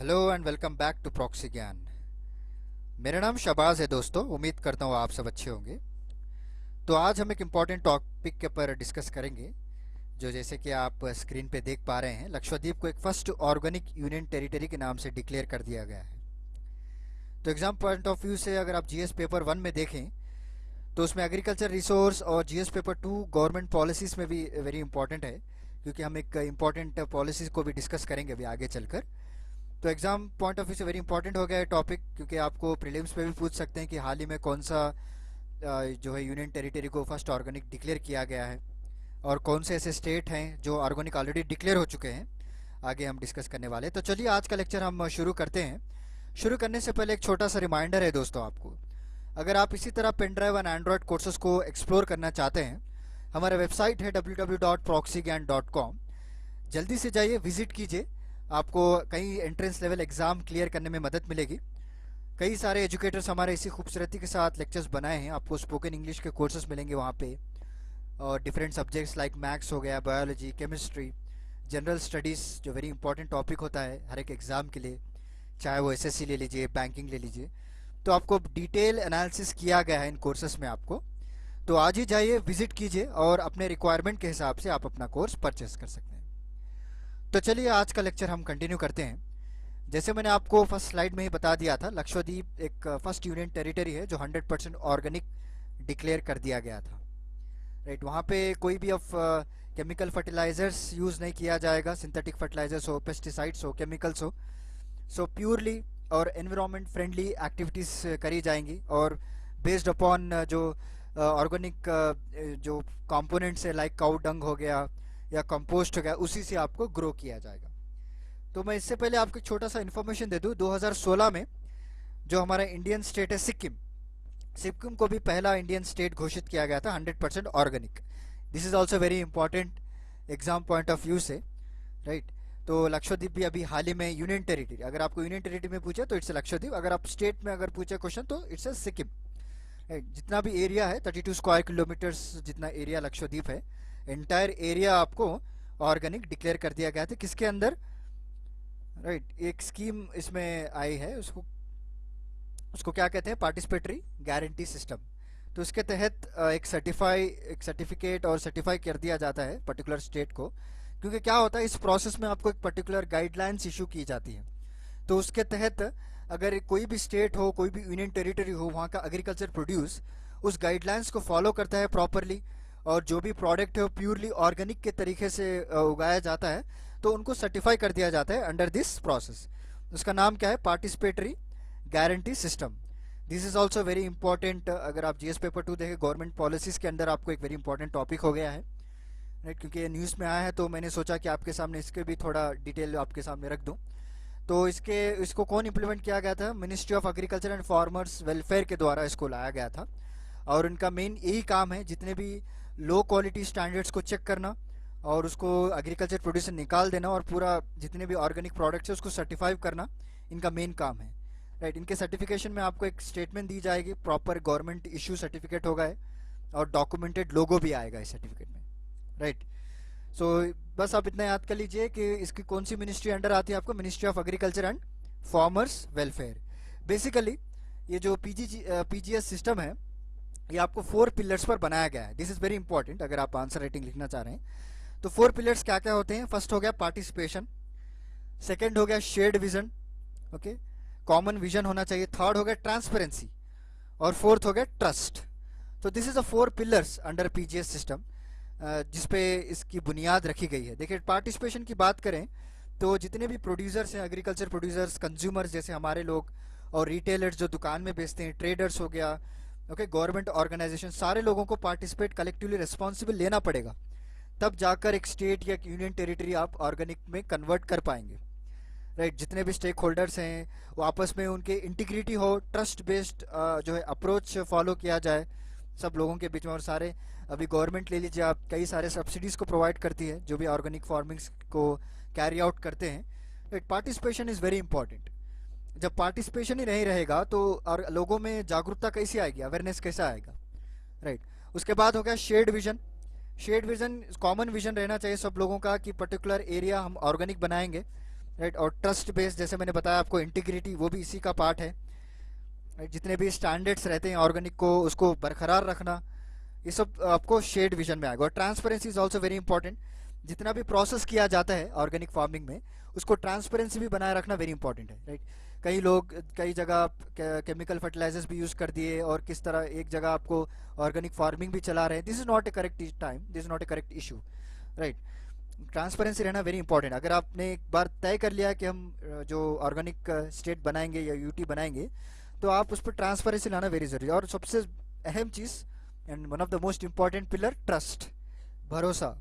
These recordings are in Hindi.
Hello and welcome back to Proxy Gyan. मेरा नाम शबाज है दोस्तों, उम्मीद करता हूँ आप सब अच्छे होंगे। तो आज हम एक इम्पॉर्टेंट टॉपिक के ऊपर डिस्कस करेंगे, जो जैसे कि आप स्क्रीन पे देख पा रहे हैं, लक्षद्वीप को एक फर्स्ट ऑर्गेनिक यूनियन टेरिटरी के नाम से डिक्लेयर कर दिया गया है। तो एग्जाम पॉइंट ऑफ व्यू से अगर आप जीएस पेपर 1 में देखें तो उसमें एग्रीकल्चर रिसोर्स और जीएस पेपर 2 गवर्नमेंट पॉलिसीज़ में भी वेरी इंपॉर्टेंट है, क्योंकि हम एक इम्पॉर्टेंट पॉलिसीज़ को भी डिस्कस करेंगे अभी आगे चलकर। तो एग्जाम पॉइंट ऑफ व्यू से वेरी इंपॉर्टेंट हो गया है टॉपिक, क्योंकि आपको प्रीलिम्स पे भी पूछ सकते हैं कि हाल ही में कौन सा जो है यूनियन टेरिटरी को फर्स्ट ऑर्गेनिक डिक्लेयर किया गया है, और कौन से ऐसे स्टेट हैं जो ऑर्गेनिक ऑलरेडी डिक्लेयर हो चुके हैं। आगे हम डिस्कस करने वाले हैं। तो चलिए आज का लेक्चर हम शुरू करते हैं। शुरू करने से पहले एक छोटा सा रिमाइंडर है दोस्तों आपको, अगर आप इसी तरह pen drive and Android courses को एक्सप्लोर करना चाहते हैं, हमारा वेबसाइट है www.proxygyan.com। जल्दी से जाइए, विजिट कीजिए। आपको कई एंट्रेंस लेवल एग्ज़ाम क्लियर करने में मदद मिलेगी। कई सारे एजुकेटर्स हमारे इसी खूबसूरती के साथ लेक्चर्स बनाए हैं। आपको स्पोकन इंग्लिश के कोर्सेज मिलेंगे वहाँ पे, और डिफरेंट सब्जेक्ट्स लाइक मैथ्स हो गया, बायोलॉजी, केमिस्ट्री, जनरल स्टडीज़ जो वेरी इंपॉर्टेंट टॉपिक होता है हर एक एग्ज़ाम के लिए, चाहे वो एसएससी ले लीजिए, बैंकिंग ले लीजिए। तो आपको डिटेल एनालिसिस किया गया है इन कोर्सेज में आपको। तो आज ही जाइए, विजिट कीजिए, और अपने रिक्वायरमेंट के हिसाब से आप अपना कोर्स परचेस कर सकते हैं। तो चलिए आज का लेक्चर हम कंटिन्यू करते हैं। जैसे मैंने आपको फर्स्ट स्लाइड में ही बता दिया था, लक्षद्वीप एक फर्स्ट यूनियन टेरिटरी है जो 100% ऑर्गेनिक डिक्लेयर कर दिया गया था। राइट, वहाँ पे कोई भी अब केमिकल फर्टिलाइजर्स यूज़ नहीं किया जाएगा, सिंथेटिक फर्टिलाइजर्स हो, पेस्टिसाइड्स हो, केमिकल्स हो। सो प्योरली और एनवायरमेंट फ्रेंडली एक्टिविटीज़ करी जाएंगी, और बेस्ड अपॉन जो ऑर्गेनिक जो कंपोनेंट्स है लाइक काउ डंग हो गया या कंपोस्ट हो गया, उसी से आपको ग्रो किया जाएगा। तो मैं इससे पहले आपको एक छोटा सा इन्फॉर्मेशन दे दूं। 2016 में जो हमारा इंडियन स्टेट है सिक्किम, सिक्किम को भी पहला इंडियन स्टेट घोषित किया गया था 100% organic. This is also very important exam point of view से, राइट। तो लक्षद्वीप भी अभी हाल ही में यूनियन टेरिटरी, अगर आपको यूनियन टेरिटरी में पूछे तो इट्स लक्षद्वीप, अगर आप स्टेट में अगर पूछे क्वेश्चन तो इट्स सिक्किम, राइट। जितना भी एरिया है 32 स्क्वायर किलोमीटर्स जितना एरिया लक्षद्वीप है, एंटायर एरिया आपको ऑर्गेनिक डिक्लेयर कर दिया गया था। किसके अंदर? राइट, एक स्कीम इसमें आई है, उसको उसको क्या कहते हैं, पार्टिसिपेटरी गारंटी सिस्टम। तो उसके तहत एक सर्टिफिकेट और सर्टिफाई कर दिया जाता है पर्टिकुलर स्टेट को, क्योंकि क्या होता है इस प्रोसेस में आपको एक पर्टिकुलर गाइडलाइंस इशू की जाती है। तो उसके तहत अगर कोई भी स्टेट हो, कोई भी यूनियन टेरिटरी हो, वहाँ का एग्रीकल्चर प्रोड्यूस उस गाइडलाइंस को फॉलो करता है प्रॉपरली, और जो भी प्रोडक्ट है वो प्योरली ऑर्गेनिक के तरीके से उगाया जाता है, तो उनको सर्टिफाई कर दिया जाता है अंडर दिस प्रोसेस। उसका नाम क्या है? Participatory guarantee system. This is also very important. अगर आप जीएस पेपर 2 देखें, गवर्नमेंट पॉलिसीज़ के अंदर आपको एक वेरी इंपॉर्टेंट टॉपिक हो गया है, राइट, क्योंकि ये न्यूज़ में आया है, तो मैंने सोचा कि आपके सामने इसके भी थोड़ा डिटेल आपके सामने रख दूँ। तो इसको कौन इम्प्लीमेंट किया गया था? Ministry of agriculture and farmers welfare के द्वारा इसको लाया गया था, और उनका मेन यही काम है जितने भी लो क्वालिटी स्टैंडर्ड्स को चेक करना और उसको एग्रीकल्चर प्रोड्यूस से निकाल देना, और पूरा जितने भी ऑर्गेनिक प्रोडक्ट्स है उसको सर्टिफाई करना इनका मेन काम है, राइट। इनके सर्टिफिकेशन में आपको एक स्टेटमेंट दी जाएगी, प्रॉपर गवर्नमेंट इशू सर्टिफिकेट होगा है, और डॉक्यूमेंटेड लोगो भी आएगा इस सर्टिफिकेट में, राइट। सो बस आप इतना याद कर लीजिए कि इसकी कौन सी मिनिस्ट्री अंडर आती है आपको? Ministry of agriculture and farmers welfare. Basically ये जो पीजीएस सिस्टम है, ये आपको 4 पिलर्स पर बनाया गया है। दिस इज़ वेरी इंपॉर्टेंट अगर आप आंसर राइटिंग लिखना चाह रहे हैं। तो 4 पिलर्स क्या क्या होते हैं? फर्स्ट हो गया पार्टिसिपेशन, सेकंड हो गया shared vision, okay, common vision होना चाहिए, थर्ड हो गया ट्रांसपेरेंसी, और फोर्थ हो गया ट्रस्ट। तो this is a 4 pillars under PGS system, जिसपे इसकी बुनियाद रखी गई है। देखिए, पार्टिसिपेशन की बात करें तो जितने भी प्रोड्यूसर्स हैं, एग्रीकल्चर प्रोड्यूसर्स, कंज्यूमर्स जैसे हमारे लोग, और रिटेलर्स जो दुकान में बेचते हैं, ट्रेडर्स हो गया, ओके, गवर्नमेंट ऑर्गेनाइजेशन, सारे लोगों को पार्टिसिपेट कलेक्टिवली रिस्पॉन्सिबल लेना पड़ेगा, तब जाकर एक स्टेट या यूनियन टेरिटरी आप ऑर्गेनिक में कन्वर्ट कर पाएंगे, राइट। जितने भी स्टेक होल्डर्स हैं वो आपस में उनके इंटीग्रिटी हो, ट्रस्ट बेस्ड जो है अप्रोच फॉलो किया जाए सब लोगों के बीच में। और सारे अभी गवर्नमेंट ले लीजिए आप, कई सारे सब्सिडीज़ को प्रोवाइड करती है जो भी ऑर्गेनिक फार्मिंग्स को कैरी आउट करते हैं, right. Participation is very important. जब पार्टिसिपेशन ही नहीं रहेगा तो और लोगों में जागरूकता कैसे आएगी, अवेयरनेस कैसा आएगा, राइट। उसके बाद हो गया shared vision. Shared vision, common vision रहना चाहिए सब लोगों का कि पर्टिकुलर एरिया हम ऑर्गेनिक बनाएंगे, राइट। और ट्रस्ट बेस्ड, जैसे मैंने बताया आपको, इंटीग्रिटी वो भी इसी का पार्ट है, राइट। जितने भी स्टैंडर्ड्स रहते हैं ऑर्गेनिक को, उसको बरकरार रखना, ये सब आपको शेड विजन में आएगा। और transparency is also very important. जितना भी प्रोसेस किया जाता है ऑर्गेनिक फार्मिंग में, उसको ट्रांसपेरेंसी भी बनाए रखना वेरी इंपॉर्टेंट है, राइट। कई लोग कई जगह केमिकल फर्टिलाइजर्स भी यूज़ कर दिए, और किस तरह एक जगह आपको ऑर्गेनिक फार्मिंग भी चला रहे हैं। This is not A correct time, this is not A correct issue, right. Transparency रहना वेरी इंपॉर्टेंट। अगर आपने एक बार तय कर लिया कि हम जो ऑर्गेनिक स्टेट बनाएंगे या यूटी बनाएंगे, तो आप उस पर ट्रांसपेरेंसी लाना वेरी ज़रूरी है। और सबसे अहम चीज़ and one of the most important pillar, trust, भरोसा,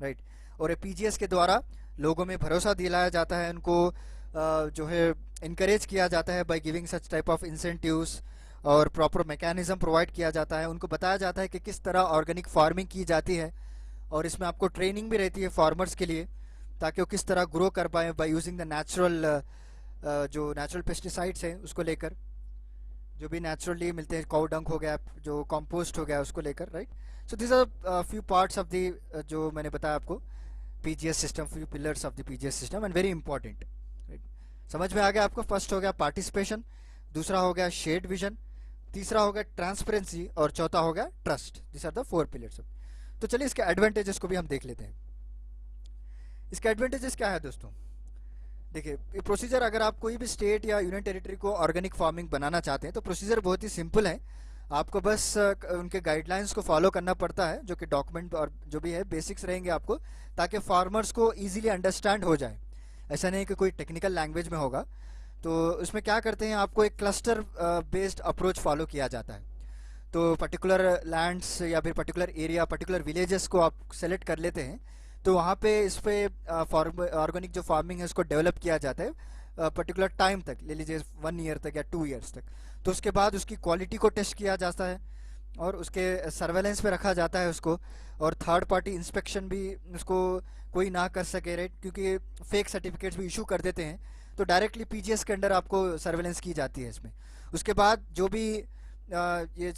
राइट। और ये पीजीएस के द्वारा लोगों में भरोसा दिलाया जाता है, उनको जो है इनकरेज किया जाता है by giving such type of incentives, और प्रॉपर मैकेनिज्म प्रोवाइड किया जाता है। उनको बताया जाता है कि किस तरह ऑर्गेनिक फार्मिंग की जाती है, और इसमें आपको ट्रेनिंग भी रहती है फार्मर्स के लिए, ताकि वो किस तरह ग्रो कर pi by using the natural, जो नेचुरल पेस्टिसाइड्स हैं उसको लेकर, जो भी नेचुरली मिलते हैं, काउ डंग हो गया, जो कंपोस्ट हो गया, उसको लेकर, right. So this are few parts of the, जो मैंने बताया आपको, PGS system, few pillars of the PGS system, and very important, right. समझ में आ गया आपको? फर्स्ट हो गया पार्टिसिपेशन, दूसरा हो गया शेड विजन, तीसरा हो गया ट्रांसपेरेंसी, और चौथा हो गया trust. This are the 4 pillars. तो चलिए इसके एडवांटेजेस को भी हम देख लेते हैं। इसके एडवांटेजेस क्या है दोस्तों? देखिए, ये प्रोसीजर, अगर आप कोई भी स्टेट या यूनियन टेरिटरी को ऑर्गेनिक फार्मिंग बनाना चाहते हैं, तो प्रोसीजर बहुत ही सिंपल है। आपको बस उनके गाइडलाइंस को फॉलो करना पड़ता है, जो कि डॉक्यूमेंट और जो भी है बेसिक्स रहेंगे आपको, ताकि फार्मर्स को इजीली अंडरस्टैंड हो जाए। ऐसा नहीं कि कोई टेक्निकल लैंग्वेज में होगा। तो उसमें क्या करते हैं, आपको एक क्लस्टर बेस्ड अप्रोच फॉलो किया जाता है। तो पर्टिकुलर लैंड्स या फिर पर्टिकुलर एरिया, पर्टिकुलर विलेजेस को आप सेलेक्ट कर लेते हैं, तो वहाँ पे इस पे ऑर्गेनिक जो फार्मिंग है उसको डेवलप किया जाता है पर्टिकुलर टाइम तक, ले लीजिए 1 ईयर तक या 2 ईयर्स तक। तो उसके बाद उसकी क्वालिटी को टेस्ट किया जाता है, और उसके सर्वेलेंस पे रखा जाता है उसको, और थर्ड पार्टी इंस्पेक्शन भी उसको कोई ना कर सके, राइट, क्योंकि फेक सर्टिफिकेट्स भी इशू कर देते हैं। तो डायरेक्टली पीजीएस के अंडर आपको सर्वेलेंस की जाती है इसमें। उसके बाद जो भी ये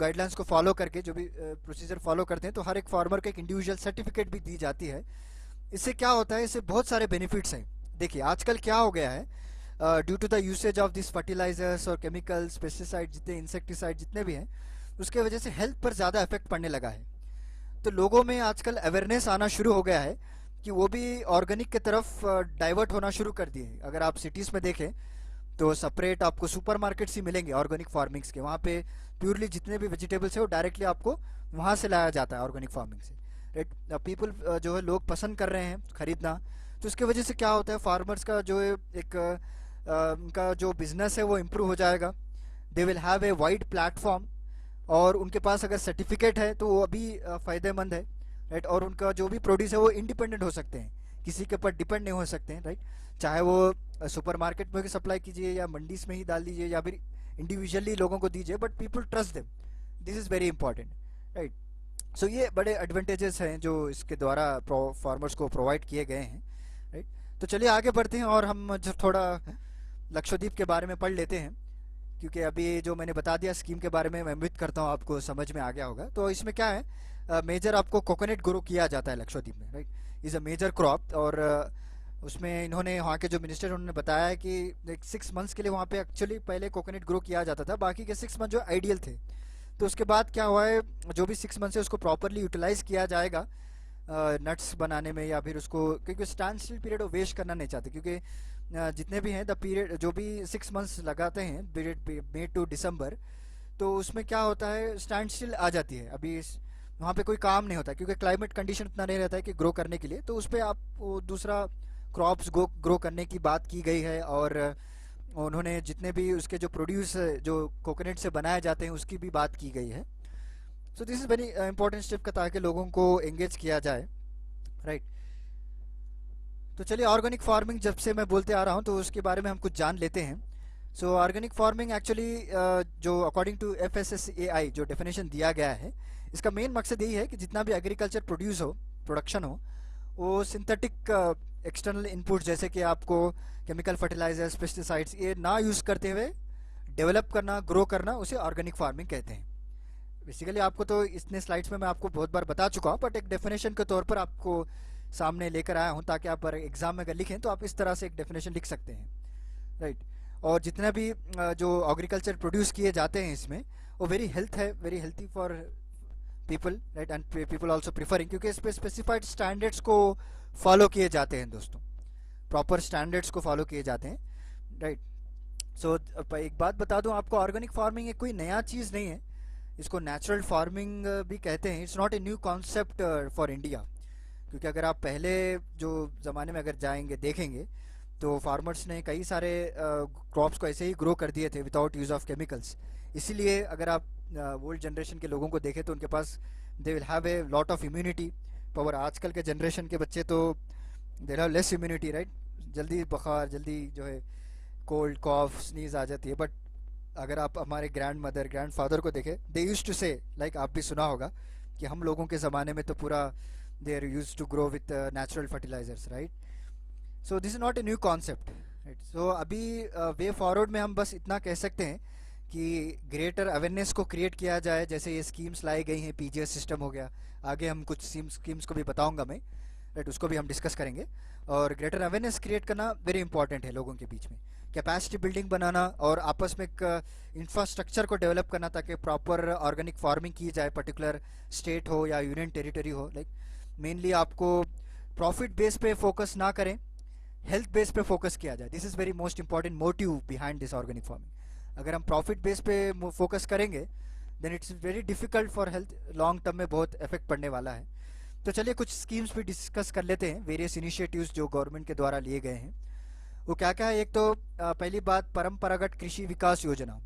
गाइडलाइंस को फॉलो करके जो भी प्रोसीजर फॉलो करते हैं, तो हर एक फार्मर को एक इंडिविजुअल सर्टिफिकेट भी दी जाती है। इससे क्या होता है, इससे बहुत सारे बेनिफिट्स हैं। देखिए, आजकल क्या हो गया है, due to the usage of this fertilizers और केमिकल्स, पेस्टिसाइड, जितने इंसेक्टिसाइड जितने भी हैं, उसके वजह से हेल्थ पर ज़्यादा इफेक्ट पड़ने लगा है। तो लोगों में आजकल अवेयरनेस आना शुरू हो गया है कि वो भी ऑर्गेनिक की तरफ डाइवर्ट होना शुरू कर दिए। अगर आप सिटीज़ में देखें, तो सेपरेट आपको सुपरमार्केट्स ही मिलेंगे ऑर्गेनिक फार्मिंग्स के। वहाँ पे प्योरली जितने भी वेजिटेबल्स है वो डायरेक्टली आपको वहाँ से लाया जाता है ऑर्गेनिक फार्मिंग से, राइट। पीपल जो है, लोग पसंद कर रहे हैं खरीदना। तो उसके वजह से क्या होता है, फार्मर्स का जो है एक उनका जो बिजनेस है वो इम्प्रूव हो जाएगा। दे will have a wide platform, और उनके पास अगर सर्टिफिकेट है तो वो अभी फ़ायदेमंद है, राइट। और उनका जो भी प्रोड्यूस है वो इंडिपेंडेंट हो सकते हैं, किसी के ऊपर डिपेंड नहीं हो सकते हैं, राइट। चाहे वो सुपरमार्केट में सप्लाई कीजिए या मंडीज में ही डाल दीजिए या फिर इंडिविजुअली लोगों को दीजिए, but people trust them. This is very important, right. So ये बड़े एडवांटेजेस हैं जो इसके द्वारा फार्मर्स को प्रोवाइड किए गए हैं, राइट। तो चलिए आगे बढ़ते हैं, और हम जो थोड़ा लक्षद्वीप के बारे में पढ़ लेते हैं, क्योंकि अभी जो मैंने बता दिया स्कीम के बारे में, मैं उम्मीद करता हूँ आपको समझ में आ गया होगा। तो इसमें क्या है, मेजर आपको कोकोनट ग्रो किया जाता है लक्षद्वीप में, right. Is a major crop. और उसमें इन्होंने, वहाँ के जो मिनिस्टर, उन्होंने बताया है कि 6 मंथ्स के लिए वहाँ पे एक्चुअली पहले कोकोनट ग्रो किया जाता था, बाकी के 6 मंथ जो आइडियल थे। तो उसके बाद क्या हुआ है, जो भी 6 मंथ है उसको प्रॉपरली यूटिलाइज किया जाएगा नट्स बनाने में, या फिर उसको, क्योंकि स्टैंड स्टिल पीरियड वो वेस्ट करना नहीं चाहते, क्योंकि जितने भी हैं द पीरियड, जो भी 6 मंथ्स लगाते हैं पीरियड मई टू दिसंबर, तो उसमें क्या होता है, स्टैंड स्टिल आ जाती है। अभी वहाँ पे कोई काम नहीं होता, क्योंकि क्लाइमेट कंडीशन इतना नहीं रहता है कि ग्रो करने के लिए। तो उस पर आप वो दूसरा क्रॉप्स ग्रो करने की बात की गई है, और उन्होंने जितने भी उसके जो प्रोड्यूस जो कोकोनट से बनाए जाते हैं उसकी भी बात की गई है। सो this is very important step का, ताकि लोगों को एंगेज किया जाए, राइट। तो चलिए, ऑर्गेनिक फार्मिंग जब से मैं बोलते आ रहा हूँ, तो उसके बारे में हम कुछ जान लेते हैं। सो ऑर्गेनिक फार्मिंग एक्चुअली, जो अकॉर्डिंग टू FSSAI जो डेफिनेशन दिया गया है, इसका मेन मकसद यही है कि जितना भी एग्रीकल्चर प्रोडक्शन हो, वो सिंथेटिक एक्सटर्नल इनपुट, जैसे कि आपको केमिकल फर्टिलाइजर्स, पेस्टिसाइड्स, ये ना यूज़ करते हुए डेवलप करना, ग्रो करना, उसे ऑर्गेनिक फार्मिंग कहते हैं। बेसिकली आपको तो इतने स्लाइड्स में मैं आपको बहुत बार बता चुका हूँ, बट एक डेफिनेशन के तौर पर आपको सामने लेकर आया हूँ, ताकि आप एग्ज़ाम में अगर लिखें तो आप इस तरह से एक डेफिनेशन लिख सकते हैं, राइट। और जितना भी जो एग्रीकल्चर प्रोड्यूस किए जाते हैं इसमें, वो very healthy for people, right, and people also preferring, क्योंकि इस पे स्पेसिफाइड स्टैंडर्ड्स को फॉलो किए जाते हैं दोस्तों, प्रॉपर स्टैंडर्ड्स को फॉलो किए जाते हैं, राइट। सो एक बात बता दूं आपको, ऑर्गेनिक फार्मिंग एक कोई नया चीज़ नहीं है, इसको नेचुरल फार्मिंग भी कहते हैं। It's not a new concept for India, क्योंकि अगर आप पहले जो ज़माने में अगर जाएंगे देखेंगे तो फार्मर्स ने कई सारे क्रॉप्स को ऐसे ही ग्रो कर दिए थे विदाउट यूज़ ऑफ केमिकल्स। इसीलिए अगर आप ओल्ड जनरेशन के लोगों को देखें तो उनके पास they will have a lot of immunity power. आजकल के जनरेशन के बच्चे तो they have less immunity, right, जल्दी बुखार, जल्दी जो है कोल्ड कॉफ स्नीज आ जाती है। बट अगर आप हमारे ग्रैंड मदर ग्रैंड फादर को देखें, दे यूज टू से, लाइक आप भी सुना होगा कि हम लोगों के ज़माने में तो पूरा they are use to grow with natural fertilizers, right. So this is not a new concept, right. So अभी वे फॉरवर्ड में हम बस इतना कह सकते हैं कि ग्रेटर अवेयरनेस को क्रिएट किया जाए, जैसे ये स्कीम्स लाई गई हैं, पीजीएस सिस्टम हो गया, आगे हम कुछ स्कीम्स को भी बताऊंगा मैं, राइट, उसको भी हम डिस्कस करेंगे। और ग्रेटर अवेयरनेस क्रिएट करना वेरी इंपॉर्टेंट है लोगों के बीच में, कैपेसिटी बिल्डिंग बनाना और आपस में एक इंफ्रास्ट्रक्चर को डेवलप करना, ताकि प्रॉपर ऑर्गेनिक फार्मिंग की जाए, पर्टिकुलर स्टेट हो या यूनियन टेरिटरी हो। लाइक मेनली आपको प्रॉफिट बेस पे फोकस ना करें, हेल्थ बेस पे फोकस किया जाए। This is very most important motive behind this organic farming. अगर हम प्रॉफिट बेस पे फोकस करेंगे then it's very difficult for health, long term में बहुत इफेक्ट पड़ने वाला है। तो चलिए कुछ स्कीम्स भी डिस्कस कर लेते हैं, वेरियस इनिशिएटिव्स जो गवर्नमेंट के द्वारा लिए गए हैं। वो क्या क्या है? एक तो पहली बात, परंपरागत कृषि विकास योजना।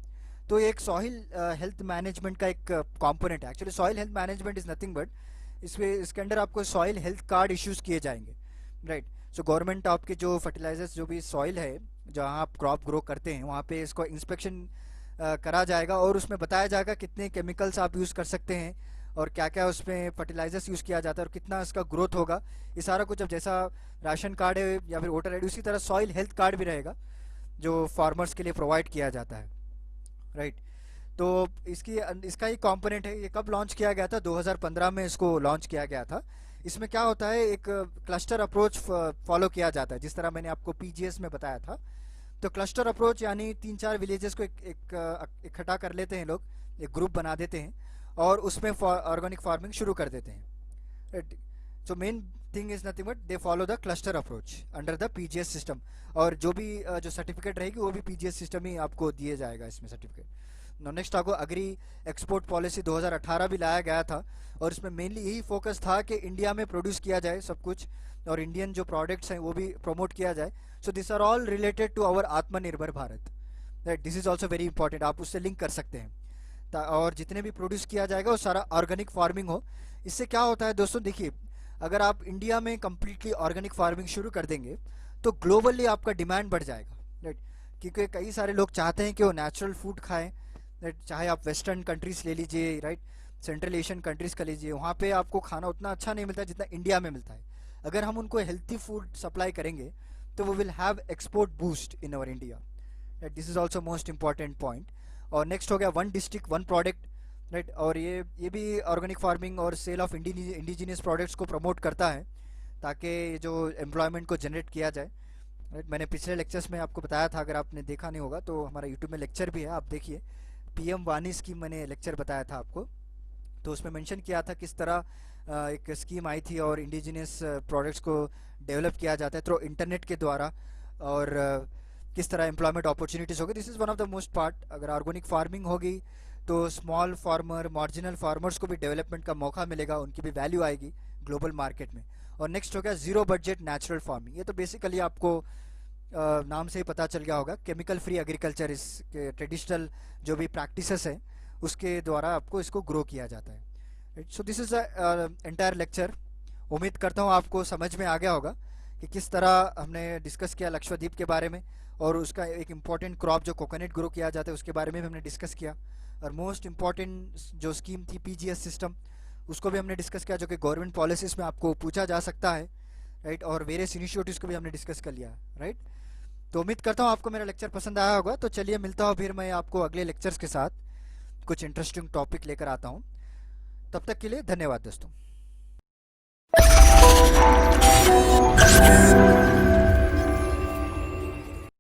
तो ये एक सॉइल हेल्थ मैनेजमेंट का एक कंपोनेंट है। Actually soil health management is nothing but इसके अंडर आपको सॉइल हेल्थ कार्ड इश्यूज़ किए जाएंगे, राइट। सो गवर्नमेंट आपके जो फर्टिलाइजर्स, जो भी सॉइल है जहाँ आप क्रॉप ग्रो करते हैं, वहाँ पे इसको इंस्पेक्शन करा जाएगा और उसमें बताया जाएगा कितने केमिकल्स आप यूज़ कर सकते हैं और क्या क्या उसमें फर्टिलाइजर्स यूज़ किया जाता है और कितना इसका ग्रोथ होगा। ये सारा कुछ अब जैसा राशन कार्ड है या फिर वोटर आईडी, उसी तरह सॉइल हेल्थ कार्ड भी रहेगा जो फार्मर्स के लिए प्रोवाइड किया जाता है, राइट। तो इसका ही कंपोनेंट है। ये कब लॉन्च किया गया था? 2015 में इसको लॉन्च किया गया था। इसमें क्या होता है, एक क्लस्टर अप्रोच फॉलो किया जाता है, जिस तरह मैंने आपको पीजीएस में बताया था। तो क्लस्टर अप्रोच यानी 3-4 विलेजेस को इकट्ठा कर लेते हैं लोग, एक ग्रुप बना देते हैं और उसमें ऑर्गेनिक फार्मिंग शुरू कर देते हैं। So main thing is nothing but they follow the cluster approach under the PGS system. और जो भी जो सर्टिफिकेट रहेगी वो भी पीजीएस सिस्टम ही आपको दिए जाएगा इसमें सर्टिफिकेट। नेक्स्ट आपको अग्री एक्सपोर्ट पॉलिसी 2018 भी लाया गया था और इसमें मेनली यही फोकस था कि इंडिया में प्रोड्यूस किया जाए सब कुछ और इंडियन जो प्रोडक्ट्स हैं वो भी प्रमोट किया जाए। So this are all related to our आत्मनिर्भर Bharat, right. This is also very important, आप उससे लिंक कर सकते हैं। और जितने भी प्रोड्यूस किया जाएगा वो सारा ऑर्गेनिक फार्मिंग हो। इससे क्या होता है दोस्तों, देखिए, अगर आप इंडिया में कम्प्लीटली ऑर्गेनिक फार्मिंग शुरू कर देंगे तो ग्लोबली आपका डिमांड बढ़ जाएगा, राइट। क्योंकि कई सारे लोग चाहते हैं कि वो नेचुरल फूड खाएं, राइट। चाहे आप वेस्टर्न कंट्रीज ले लीजिए, राइट, सेंट्रल एशियन कंट्रीज का लीजिए, वहाँ पे आपको खाना उतना अच्छा नहीं मिलता जितना इंडिया में मिलता है। अगर हम उनको हेल्थी फूड सप्लाई करेंगे तो वो will have export boost in our India, right. This is also most important point. और नेक्स्ट हो गया one district one product, right. और ये भी ऑर्गेनिक फार्मिंग और सेल ऑफ इंडिजिनियस प्रोडक्ट्स को प्रमोट करता है ताकि जो एम्प्लॉयमेंट को जनरेट किया जाए, राइट। मैंने पिछले लेक्चर्स में आपको बताया था, अगर आपने देखा नहीं होगा तो हमारा यूट्यूब में लेक्चर भी है, आप देखिए। पीएम वानी स्कीम मैंने लेक्चर बताया था आपको, तो उसमें मेंशन किया था किस तरह एक स्कीम आई थी और इंडिजिनियस प्रोडक्ट्स को डेवलप किया जाता है थ्रू इंटरनेट के द्वारा और किस तरह एम्प्लॉयमेंट अपॉर्चुनिटीज़ होगी। This is one of the most part. अगर ऑर्गेनिक फार्मिंग होगी तो स्मॉल फार्मर, मार्जिनल फार्मर्स को भी डेवलपमेंट का मौका मिलेगा, उनकी भी वैल्यू आएगी ग्लोबल मार्केट में। और नेक्स्ट हो गया ज़ीरो बजट नेचुरल फार्मिंग। ये तो बेसिकली आपको नाम से ही पता चल गया होगा, केमिकल फ्री एग्रीकल्चर, इस ट्रेडिशनल जो भी प्रैक्टिसेस हैं उसके द्वारा आपको इसको ग्रो किया जाता है। सो दिस इज़ एंटायर लेक्चर। उम्मीद करता हूँ आपको समझ में आ गया होगा कि किस तरह हमने डिस्कस किया लक्षद्वीप के बारे में और उसका एक इम्पॉर्टेंट क्रॉप जो कोकोनट ग्रो किया जाता है उसके बारे में भी हमने डिस्कस किया। और मोस्ट इम्पॉर्टेंट जो स्कीम थी पीजीएस सिस्टम, उसको भी हमने डिस्कस किया, जो कि गवर्नमेंट पॉलिसीज़ में आपको पूछा जा सकता है, राइट। और वेरियस इनिशिएटिव्स को भी हमने डिस्कस कर लिया, राइट। तो उम्मीद करता हूँ आपको मेरा लेक्चर पसंद आया होगा। तो चलिए मिलता हूँ फिर मैं आपको अगले लेक्चर्स के साथ कुछ इंटरेस्टिंग टॉपिक लेकर आता हूँ। तब तक के लिए धन्यवाद दोस्तों। Let's get